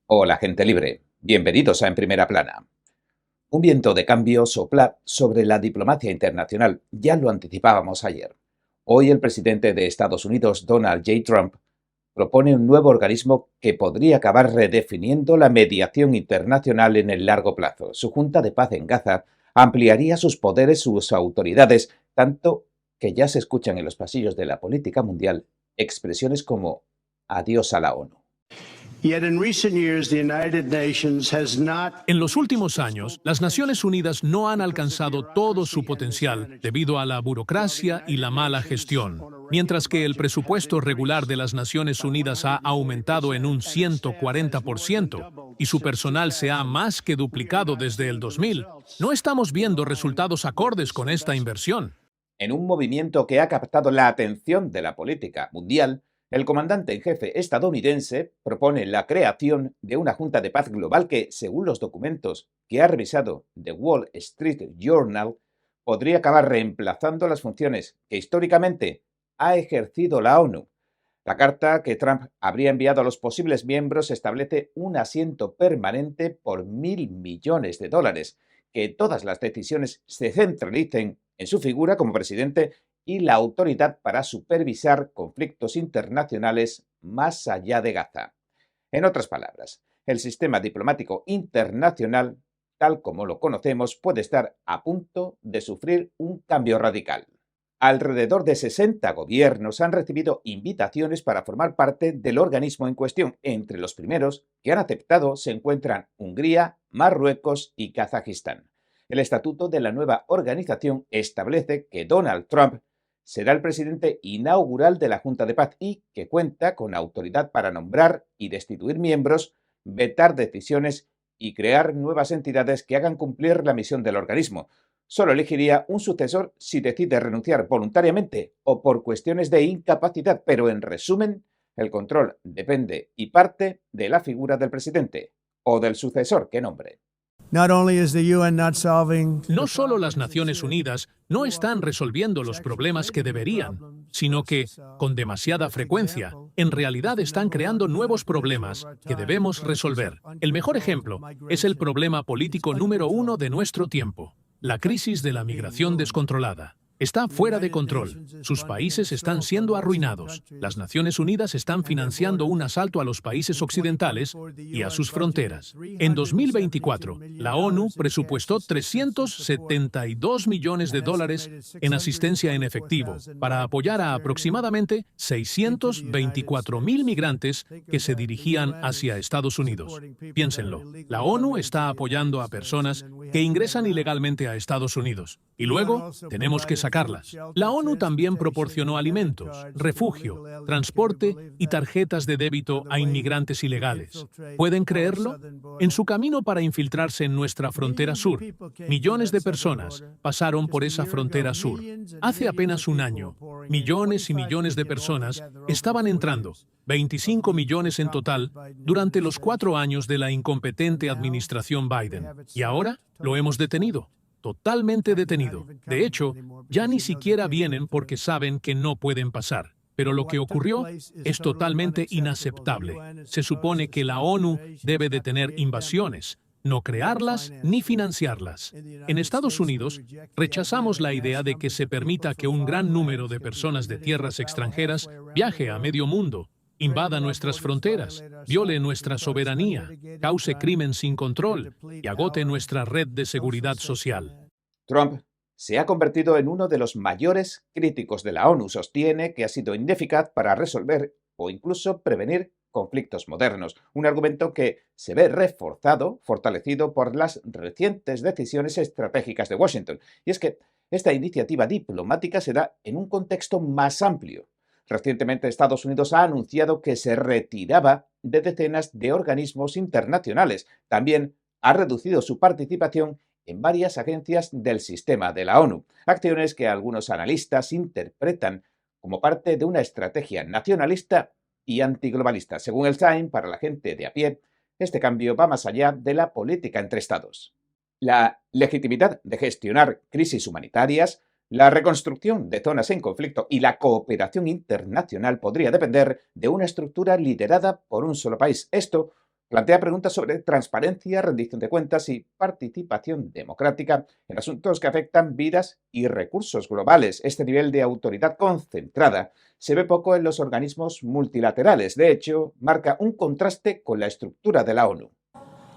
Hola, gente libre. Bienvenidos a En Primera Plana. Un viento de cambio sopla sobre la diplomacia internacional. Ya lo anticipábamos ayer. Hoy el presidente de Estados Unidos, Donald J. Trump, propone un nuevo organismo que podría acabar redefiniendo la mediación internacional en el largo plazo. Su Junta de Paz en Gaza ampliaría sus poderes, sus autoridades, tanto que ya se escuchan en los pasillos de la política mundial expresiones como adiós a la ONU. En los últimos años, las Naciones Unidas no han alcanzado todo su potencial debido a la burocracia y la mala gestión. Mientras que el presupuesto regular de las Naciones Unidas ha aumentado en un 140% y su personal se ha más que duplicado desde el 2000, no estamos viendo resultados acordes con esta inversión. En un movimiento que ha captado la atención de la política mundial, el comandante en jefe estadounidense propone la creación de una Junta de Paz Global que, según los documentos que ha revisado The Wall Street Journal, podría acabar reemplazando las funciones que históricamente ha ejercido la ONU. La carta que Trump habría enviado a los posibles miembros establece un asiento permanente por $1.000 millones, que todas las decisiones se centralicen en su figura como presidente y la autoridad para supervisar conflictos internacionales más allá de Gaza. En otras palabras, el sistema diplomático internacional, tal como lo conocemos, puede estar a punto de sufrir un cambio radical. Alrededor de 60 gobiernos han recibido invitaciones para formar parte del organismo en cuestión. Entre los primeros que han aceptado se encuentran Hungría, Marruecos y Kazajistán. El estatuto de la nueva organización establece que Donald Trump será el presidente inaugural de la Junta de Paz y que cuenta con autoridad para nombrar y destituir miembros, vetar decisiones y crear nuevas entidades que hagan cumplir la misión del organismo. Solo elegiría un sucesor si decide renunciar voluntariamente o por cuestiones de incapacidad, pero en resumen, el control depende y parte de la figura del presidente o del sucesor que nombre. No solo las Naciones Unidas no están resolviendo los problemas que deberían, sino que, con demasiada frecuencia, en realidad están creando nuevos problemas que debemos resolver. El mejor ejemplo es el problema político número uno de nuestro tiempo: la crisis de la migración descontrolada. Está fuera de control. Sus países están siendo arruinados. Las Naciones Unidas están financiando un asalto a los países occidentales y a sus fronteras. En 2024, la ONU presupuestó $372 millones en asistencia en efectivo para apoyar a aproximadamente 624,000 migrantes que se dirigían hacia Estados Unidos. Piénsenlo, la ONU está apoyando a personas que ingresan ilegalmente a Estados Unidos. Y luego tenemos que sacarlas. La ONU también proporcionó alimentos, refugio, transporte y tarjetas de débito a inmigrantes ilegales. ¿Pueden creerlo? En su camino para infiltrarse en nuestra frontera sur, millones de personas pasaron por esa frontera sur. Hace apenas un año, millones y millones de personas estaban entrando, 25 millones en total, durante los 4 años de la incompetente administración Biden. Y ahora lo hemos detenido. Totalmente detenido. De hecho, ya ni siquiera vienen porque saben que no pueden pasar. Pero lo que ocurrió es totalmente inaceptable. Se supone que la ONU debe detener invasiones, no crearlas ni financiarlas. En Estados Unidos, rechazamos la idea de que se permita que un gran número de personas de tierras extranjeras viaje a medio mundo, invada nuestras fronteras, viole nuestra soberanía, cause crimen sin control y agote nuestra red de seguridad social. Trump se ha convertido en uno de los mayores críticos de la ONU. Sostiene que ha sido ineficaz para resolver o incluso prevenir conflictos modernos, un argumento que se ve fortalecido por las recientes decisiones estratégicas de Washington. Y es que esta iniciativa diplomática se da en un contexto más amplio. Recientemente Estados Unidos ha anunciado que se retiraba de decenas de organismos internacionales. También ha reducido su participación en varias agencias del sistema de la ONU, acciones que algunos analistas interpretan como parte de una estrategia nacionalista y antiglobalista. Según el Time, para la gente de a pie, este cambio va más allá de la política entre estados. La legitimidad de gestionar crisis humanitarias, la reconstrucción de zonas en conflicto y la cooperación internacional podría depender de una estructura liderada por un solo país. Esto Plantea preguntas sobre transparencia, rendición de cuentas y participación democrática en asuntos que afectan vidas y recursos globales. Este nivel de autoridad concentrada se ve poco en los organismos multilaterales. De hecho, marca un contraste con la estructura de la ONU.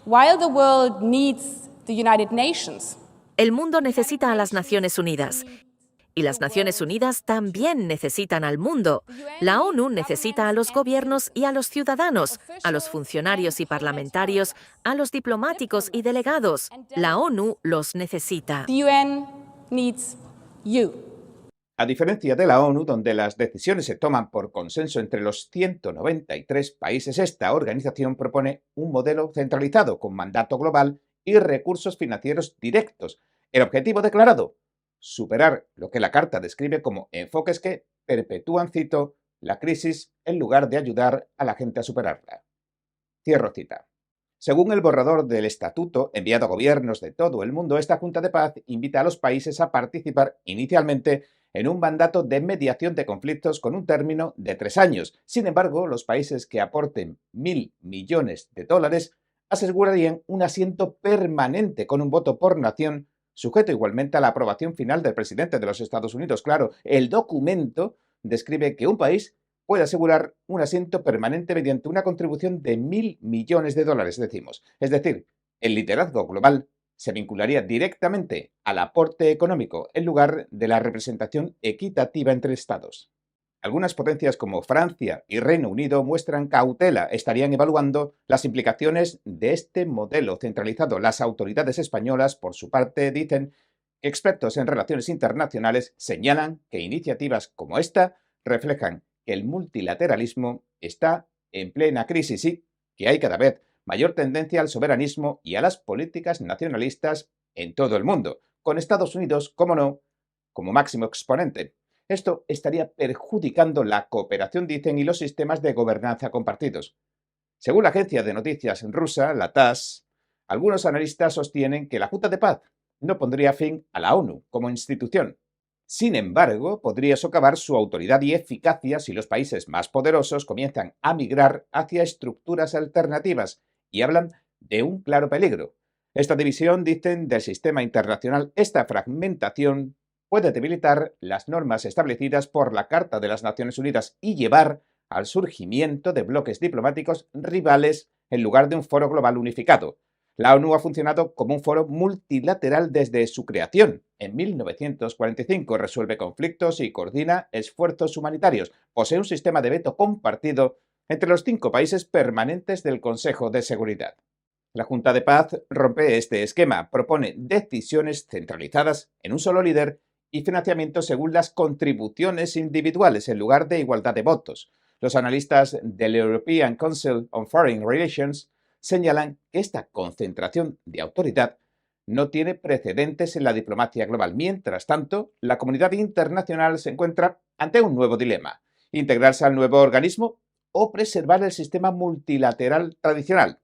While the world needs the United Nations, El mundo necesita a las Naciones Unidas. Y las Naciones Unidas también necesitan al mundo. La ONU necesita a los gobiernos y a los ciudadanos, a los funcionarios y parlamentarios, a los diplomáticos y delegados. La ONU los necesita. the UN needs you. A diferencia de la ONU, donde las decisiones se toman por consenso entre los 193 países, esta organización propone un modelo centralizado con mandato global y recursos financieros directos. El objetivo declarado: superar lo que la Carta describe como enfoques que perpetúan, cito, la crisis en lugar de ayudar a la gente a superarla. Cierro cita. Según el borrador del estatuto enviado a gobiernos de todo el mundo, esta Junta de Paz invita a los países a participar inicialmente en un mandato de mediación de conflictos con un término de 3 años. Sin embargo, los países que aporten 1.000 millones de dólares asegurarían un asiento permanente con un voto por nación, sujeto igualmente a la aprobación final del presidente de los Estados Unidos. Claro, el documento describe que un país puede asegurar un asiento permanente mediante una contribución de 1.000 millones de dólares, decimos. Es decir, el liderazgo global se vincularía directamente al aporte económico en lugar de la representación equitativa entre estados. Algunas potencias como Francia y Reino Unido muestran cautela, estarían evaluando las implicaciones de este modelo centralizado. Las autoridades españolas, por su parte, dicen que expertos en relaciones internacionales señalan que iniciativas como esta reflejan que el multilateralismo está en plena crisis y que hay cada vez mayor tendencia al soberanismo y a las políticas nacionalistas en todo el mundo, con Estados Unidos, como no, como máximo exponente. Esto estaría perjudicando la cooperación, dicen, y los sistemas de gobernanza compartidos. Según la agencia de noticias rusa, la TASS, algunos analistas sostienen que la Junta de Paz no pondría fin a la ONU como institución. Sin embargo, podría socavar su autoridad y eficacia si los países más poderosos comienzan a migrar hacia estructuras alternativas y hablan de un claro peligro. Esta división, dicen, del sistema internacional, esta fragmentación puede debilitar las normas establecidas por la Carta de las Naciones Unidas y llevar al surgimiento de bloques diplomáticos rivales en lugar de un foro global unificado. La ONU ha funcionado como un foro multilateral desde su creación en 1945, resuelve conflictos y coordina esfuerzos humanitarios. Posee un sistema de veto compartido entre los 5 países permanentes del Consejo de Seguridad. La Junta de Paz rompe este esquema, propone decisiones centralizadas en un solo líder y financiamiento según las contribuciones individuales en lugar de igualdad de votos. Los analistas del European Council on Foreign Relations señalan que esta concentración de autoridad no tiene precedentes en la diplomacia global. Mientras tanto, la comunidad internacional se encuentra ante un nuevo dilema: integrarse al nuevo organismo o preservar el sistema multilateral tradicional.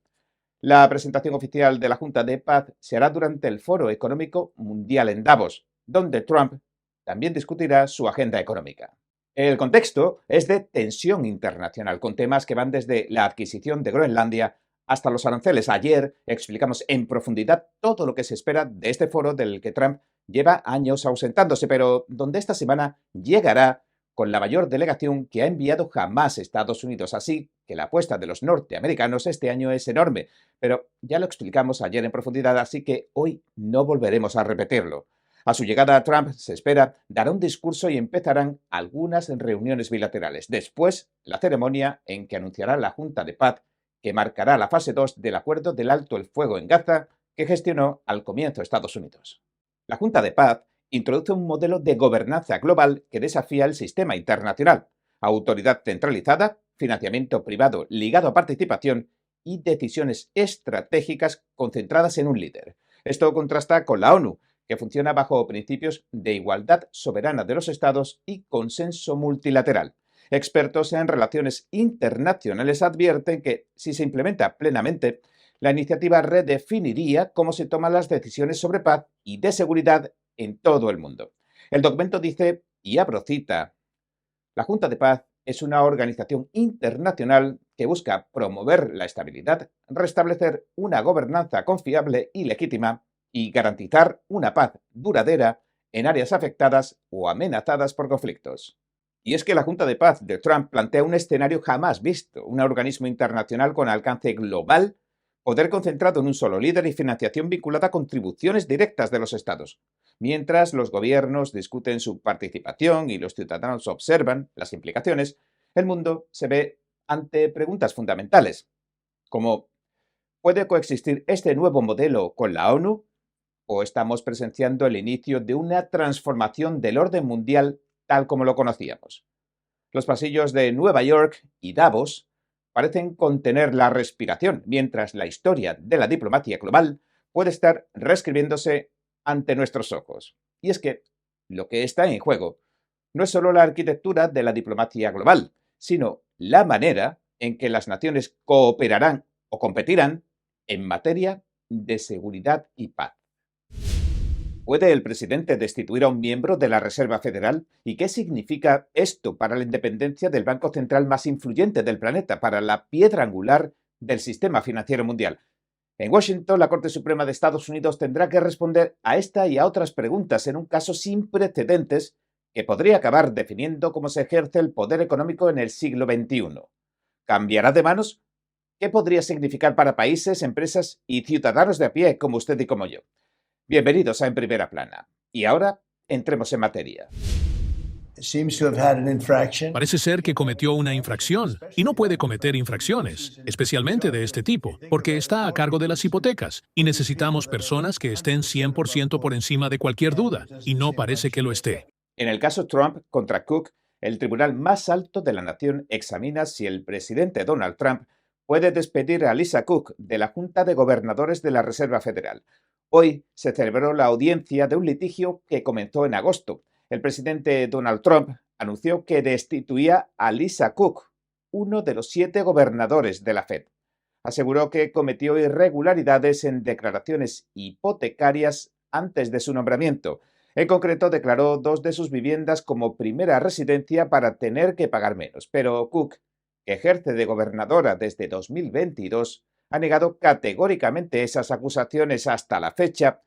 La presentación oficial de la Junta de Paz se hará durante el Foro Económico Mundial en Davos, donde Trump también discutirá su agenda económica. El contexto es de tensión internacional, con temas que van desde la adquisición de Groenlandia hasta los aranceles. Ayer explicamos en profundidad todo lo que se espera de este foro del que Trump lleva años ausentándose, pero donde esta semana llegará con la mayor delegación que ha enviado jamás Estados Unidos. Así que la apuesta de los norteamericanos este año es enorme, pero ya lo explicamos ayer en profundidad, así que hoy no volveremos a repetirlo. A su llegada, Trump, se espera, dará un discurso y empezarán algunas reuniones bilaterales. Después, la ceremonia en que anunciará la Junta de Paz, que marcará la fase 2 del acuerdo del alto el fuego en Gaza, que gestionó al comienzo Estados Unidos. La Junta de Paz introduce un modelo de gobernanza global que desafía el sistema internacional: autoridad centralizada, financiamiento privado ligado a participación y decisiones estratégicas concentradas en un líder. Esto contrasta con la ONU, que funciona bajo principios de igualdad soberana de los estados y consenso multilateral. Expertos en relaciones internacionales advierten que, si se implementa plenamente, la iniciativa redefiniría cómo se toman las decisiones sobre paz y de seguridad en todo el mundo. El documento dice, y abro cita: la Junta de Paz es una organización internacional que busca promover la estabilidad, restablecer una gobernanza confiable y legítima y garantizar una paz duradera en áreas afectadas o amenazadas por conflictos. Y es que la Junta de Paz de Trump plantea un escenario jamás visto, un organismo internacional con alcance global, poder concentrado en un solo líder y financiación vinculada a contribuciones directas de los estados. Mientras los gobiernos discuten su participación y los ciudadanos observan las implicaciones, el mundo se ve ante preguntas fundamentales, como ¿puede coexistir este nuevo modelo con la ONU? ¿O estamos presenciando el inicio de una transformación del orden mundial tal como lo conocíamos? Los pasillos de Nueva York y Davos parecen contener la respiración, mientras la historia de la diplomacia global puede estar reescribiéndose ante nuestros ojos. Y es que lo que está en juego no es solo la arquitectura de la diplomacia global, sino la manera en que las naciones cooperarán o competirán en materia de seguridad y paz. ¿Puede el presidente destituir a un miembro de la Reserva Federal? ¿Y qué significa esto para la independencia del banco central más influyente del planeta, para la piedra angular del sistema financiero mundial? En Washington, la Corte Suprema de Estados Unidos tendrá que responder a esta y a otras preguntas en un caso sin precedentes que podría acabar definiendo cómo se ejerce el poder económico en el siglo XXI. ¿Cambiará de manos? ¿Qué podría significar para países, empresas y ciudadanos de a pie como usted y como yo? Bienvenidos a En Primera Plana. Y ahora, entremos en materia. Parece ser que cometió una infracción y no puede cometer infracciones, especialmente de este tipo, porque está a cargo de las hipotecas y necesitamos personas que estén 100% por encima de cualquier duda, y no parece que lo esté. En el caso Trump contra Cook, el tribunal más alto de la nación examina si el presidente Donald Trump puede despedir a Lisa Cook de la Junta de Gobernadores de la Reserva Federal. Hoy se celebró la audiencia de un litigio que comenzó en agosto. El presidente Donald Trump anunció que destituía a Lisa Cook, uno de los 7 gobernadores de la Fed. Aseguró que cometió irregularidades en declaraciones hipotecarias antes de su nombramiento. En concreto, declaró 2 de sus viviendas como primera residencia para tener que pagar menos. Pero Cook, que ejerce de gobernadora desde 2022, ha negado categóricamente esas acusaciones hasta la fecha.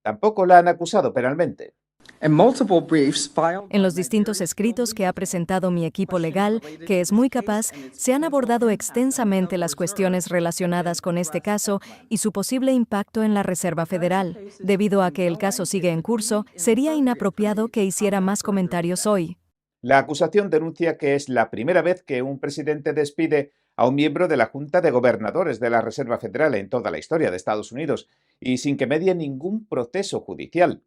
Tampoco la han acusado penalmente. En los distintos escritos que ha presentado mi equipo legal, que es muy capaz, se han abordado extensamente las cuestiones relacionadas con este caso y su posible impacto en la Reserva Federal. Debido a que el caso sigue en curso, sería inapropiado que hiciera más comentarios hoy. La acusación denuncia que es la primera vez que un presidente despide a un miembro de la Junta de Gobernadores de la Reserva Federal en toda la historia de Estados Unidos y sin que medie ningún proceso judicial.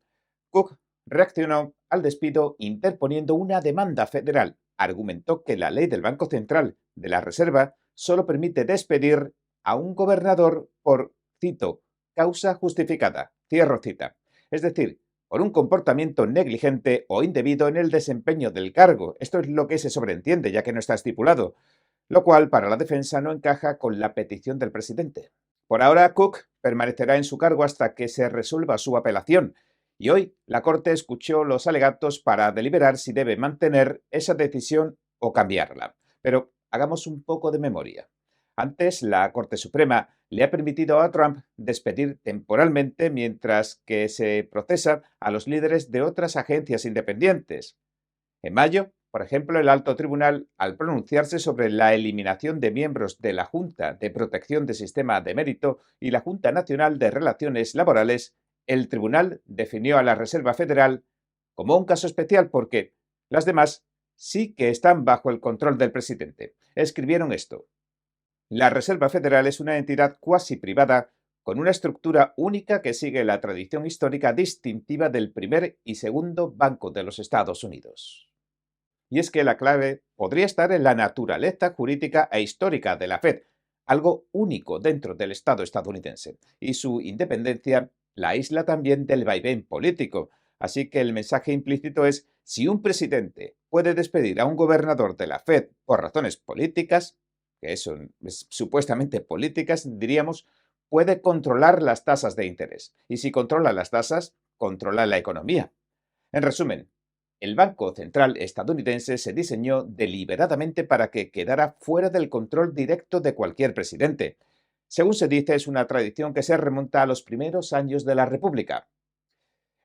Cook reaccionó al despido interponiendo una demanda federal. Argumentó que la ley del Banco Central de la Reserva solo permite despedir a un gobernador por, cito, causa justificada, cierro cita. Es decir, por un comportamiento negligente o indebido en el desempeño del cargo. Esto es lo que se sobreentiende, ya que no está estipulado, lo cual para la defensa no encaja con la petición del presidente. Por ahora, Cook permanecerá en su cargo hasta que se resuelva su apelación, y hoy la Corte escuchó los alegatos para deliberar si debe mantener esa decisión o cambiarla. Pero hagamos un poco de memoria. Antes, la Corte Suprema le ha permitido a Trump despedir temporalmente mientras que se procesa a los líderes de otras agencias independientes. En mayo, por ejemplo, el Alto Tribunal, al pronunciarse sobre la eliminación de miembros de la Junta de Protección del Sistema de Mérito y la Junta Nacional de Relaciones Laborales, el tribunal definió a la Reserva Federal como un caso especial porque las demás sí que están bajo el control del presidente. Escribieron esto. La Reserva Federal es una entidad cuasi privada con una estructura única que sigue la tradición histórica distintiva del primer y segundo Banco de los Estados Unidos. Y es que la clave podría estar en la naturaleza jurídica e histórica de la Fed, algo único dentro del Estado estadounidense, y su independencia la aísla también del vaivén político. Así que el mensaje implícito es, si un presidente puede despedir a un gobernador de la Fed por razones políticas, que son supuestamente políticas, diríamos, puede controlar las tasas de interés. Y si controla las tasas, controla la economía. En resumen, el Banco Central estadounidense se diseñó deliberadamente para que quedara fuera del control directo de cualquier presidente. Según se dice, es una tradición que se remonta a los primeros años de la República.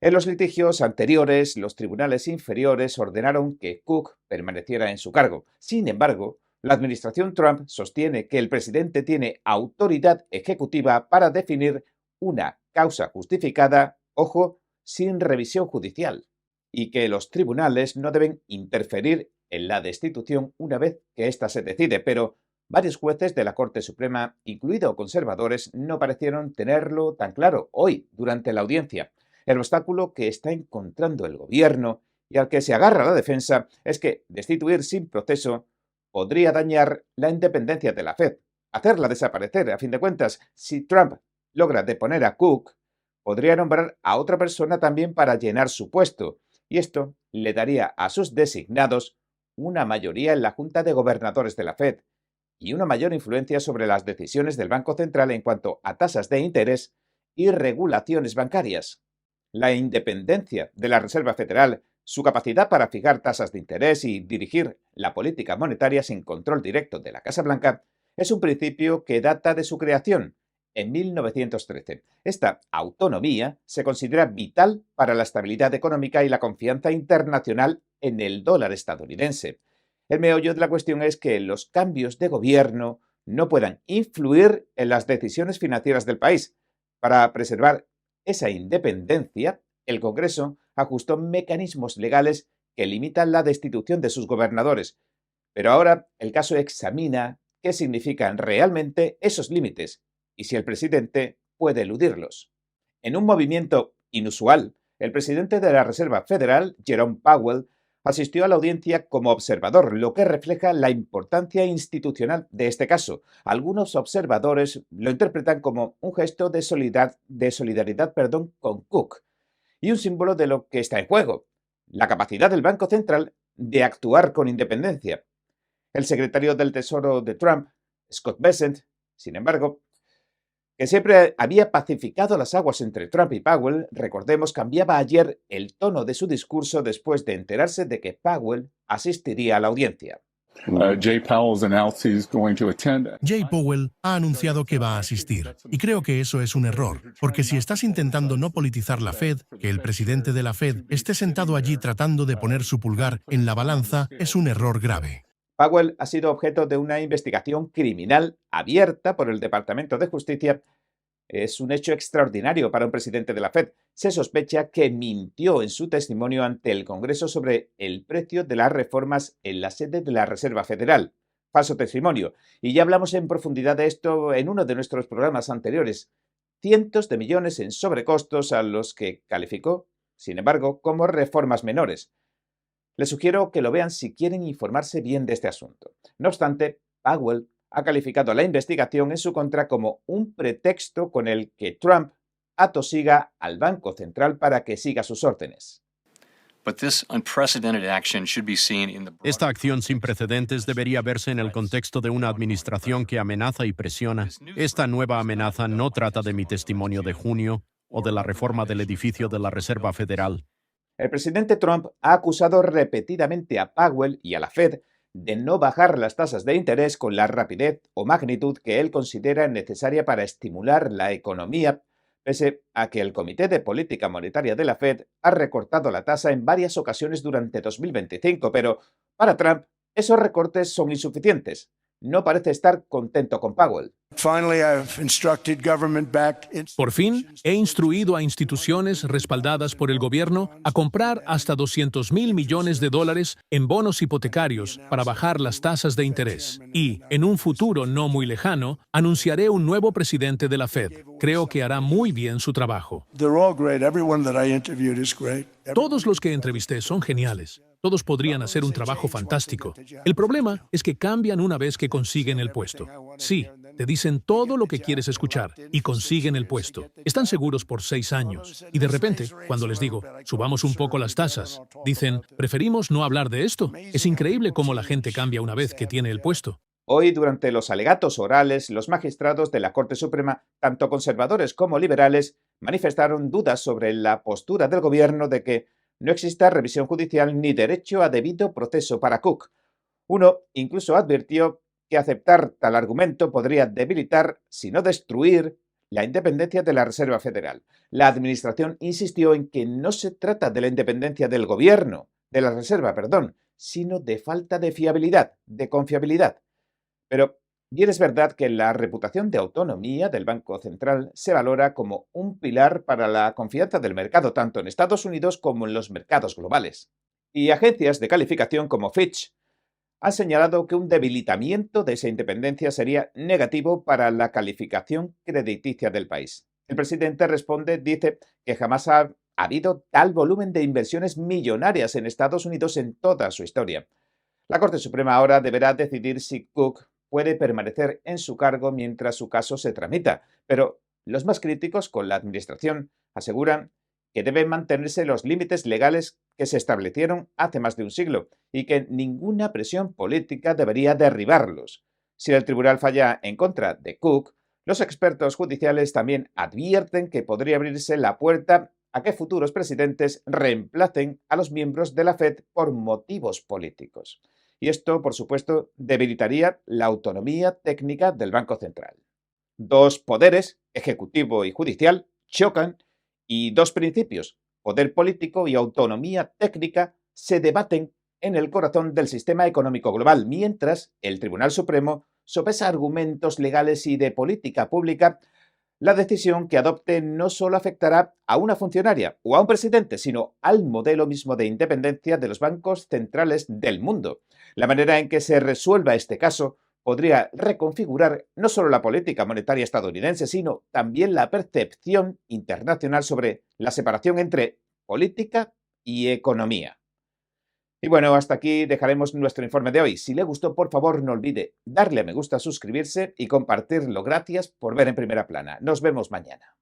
En los litigios anteriores, los tribunales inferiores ordenaron que Cook permaneciera en su cargo. Sin embargo, la administración Trump sostiene que el presidente tiene autoridad ejecutiva para definir una causa justificada, ojo, sin revisión judicial, y que los tribunales no deben interferir en la destitución una vez que ésta se decide, pero varios jueces de la Corte Suprema, incluidos conservadores, no parecieron tenerlo tan claro hoy durante la audiencia. El obstáculo que está encontrando el gobierno y al que se agarra la defensa es que destituir sin proceso podría dañar la independencia de la Fed, hacerla desaparecer. A fin de cuentas, si Trump logra deponer a Cook, podría nombrar a otra persona también para llenar su puesto, y esto le daría a sus designados una mayoría en la Junta de Gobernadores de la Fed y una mayor influencia sobre las decisiones del Banco Central en cuanto a tasas de interés y regulaciones bancarias. La independencia de la Reserva Federal, su capacidad para fijar tasas de interés y dirigir la política monetaria sin control directo de la Casa Blanca, es un principio que data de su creación en 1913. Esta autonomía se considera vital para la estabilidad económica y la confianza internacional en el dólar estadounidense. El meollo de la cuestión es que los cambios de gobierno no puedan influir en las decisiones financieras del país. Para preservar esa independencia, el Congreso ajustó mecanismos legales que limitan la destitución de sus gobernadores. Pero ahora el caso examina qué significan realmente esos límites y si el presidente puede eludirlos. En un movimiento inusual, el presidente de la Reserva Federal, Jerome Powell, asistió a la audiencia como observador, lo que refleja la importancia institucional de este caso. Algunos observadores lo interpretan como un gesto de solidaridad con Cook y un símbolo de lo que está en juego, la capacidad del Banco Central de actuar con independencia. El secretario del Tesoro de Trump, Scott Bessent, sin embargo, que siempre había pacificado las aguas entre Trump y Powell, recordemos, cambiaba ayer el tono de su discurso después de enterarse de que Powell asistiría a la audiencia. Jay Powell ha anunciado que va a asistir, y creo que eso es un error, porque si estás intentando no politizar la Fed, que el presidente de la Fed esté sentado allí tratando de poner su pulgar en la balanza es un error grave. Powell ha sido objeto de una investigación criminal abierta por el Departamento de Justicia. Es un hecho extraordinario para un presidente de la Fed. Se sospecha que mintió en su testimonio ante el Congreso sobre el precio de las reformas en la sede de la Reserva Federal. Falso testimonio. Y ya hablamos en profundidad de esto en uno de nuestros programas anteriores. Cientos de millones en sobrecostos a los que calificó, sin embargo, como reformas menores. Les sugiero que lo vean si quieren informarse bien de este asunto. No obstante, Powell ha calificado la investigación en su contra como un pretexto con el que Trump atosiga al Banco Central para que siga sus órdenes. Esta acción sin precedentes debería verse en el contexto de una administración que amenaza y presiona. Esta nueva amenaza no trata de mi testimonio de junio o de la reforma del edificio de la Reserva Federal. El presidente Trump ha acusado repetidamente a Powell y a la Fed de no bajar las tasas de interés con la rapidez o magnitud que él considera necesaria para estimular la economía, pese a que el Comité de Política Monetaria de la Fed ha recortado la tasa en varias ocasiones durante 2025, pero para Trump esos recortes son insuficientes. No parece estar contento con Powell. Por fin, he instruido a instituciones respaldadas por el gobierno a comprar hasta $200,000 millones en bonos hipotecarios para bajar las tasas de interés. Y, en un futuro no muy lejano, anunciaré un nuevo presidente de la Fed. Creo que hará muy bien su trabajo. Todos los que entrevisté son geniales. Todos podrían hacer un trabajo fantástico. El problema es que cambian una vez que consiguen el puesto. Sí, te dicen todo lo que quieres escuchar y consiguen el puesto. Están seguros por 6 años. Y de repente, cuando les digo, subamos un poco las tasas, dicen, preferimos no hablar de esto. Es increíble cómo la gente cambia una vez que tiene el puesto. Hoy, durante los alegatos orales, los magistrados de la Corte Suprema, tanto conservadores como liberales, manifestaron dudas sobre la postura del gobierno de que no exista revisión judicial ni derecho a debido proceso para Cook. Uno incluso advirtió que aceptar tal argumento podría debilitar, si no destruir, la independencia de la Reserva Federal. La administración insistió en que no se trata de la independencia del gobierno, de la Reserva, perdón, sino de falta de fiabilidad, de confiabilidad. Pero bien es verdad que la reputación de autonomía del Banco Central se valora como un pilar para la confianza del mercado, tanto en Estados Unidos como en los mercados globales. Y agencias de calificación como Fitch han señalado que un debilitamiento de esa independencia sería negativo para la calificación crediticia del país. El presidente dice que jamás ha habido tal volumen de inversiones millonarias en Estados Unidos en toda su historia. La Corte Suprema ahora deberá decidir si Cook puede permanecer en su cargo mientras su caso se tramita, pero los más críticos con la administración aseguran que deben mantenerse los límites legales que se establecieron hace más de un siglo y que ninguna presión política debería derribarlos. Si el tribunal falla en contra de Cook, los expertos judiciales también advierten que podría abrirse la puerta a que futuros presidentes reemplacen a los miembros de la Fed por motivos políticos. Y esto, por supuesto, debilitaría la autonomía técnica del Banco Central. Dos poderes, ejecutivo y judicial, chocan y dos principios, poder político y autonomía técnica, se debaten en el corazón del sistema económico global, mientras el Tribunal Supremo sopesa argumentos legales y de política pública. La decisión que adopte no solo afectará a una funcionaria o a un presidente, sino al modelo mismo de independencia de los bancos centrales del mundo. La manera en que se resuelva este caso podría reconfigurar no solo la política monetaria estadounidense, sino también la percepción internacional sobre la separación entre política y economía. Y bueno, hasta aquí dejaremos nuestro informe de hoy. Si le gustó, por favor, no olvide darle a me gusta, suscribirse y compartirlo. Gracias por ver En Primera Plana. Nos vemos mañana.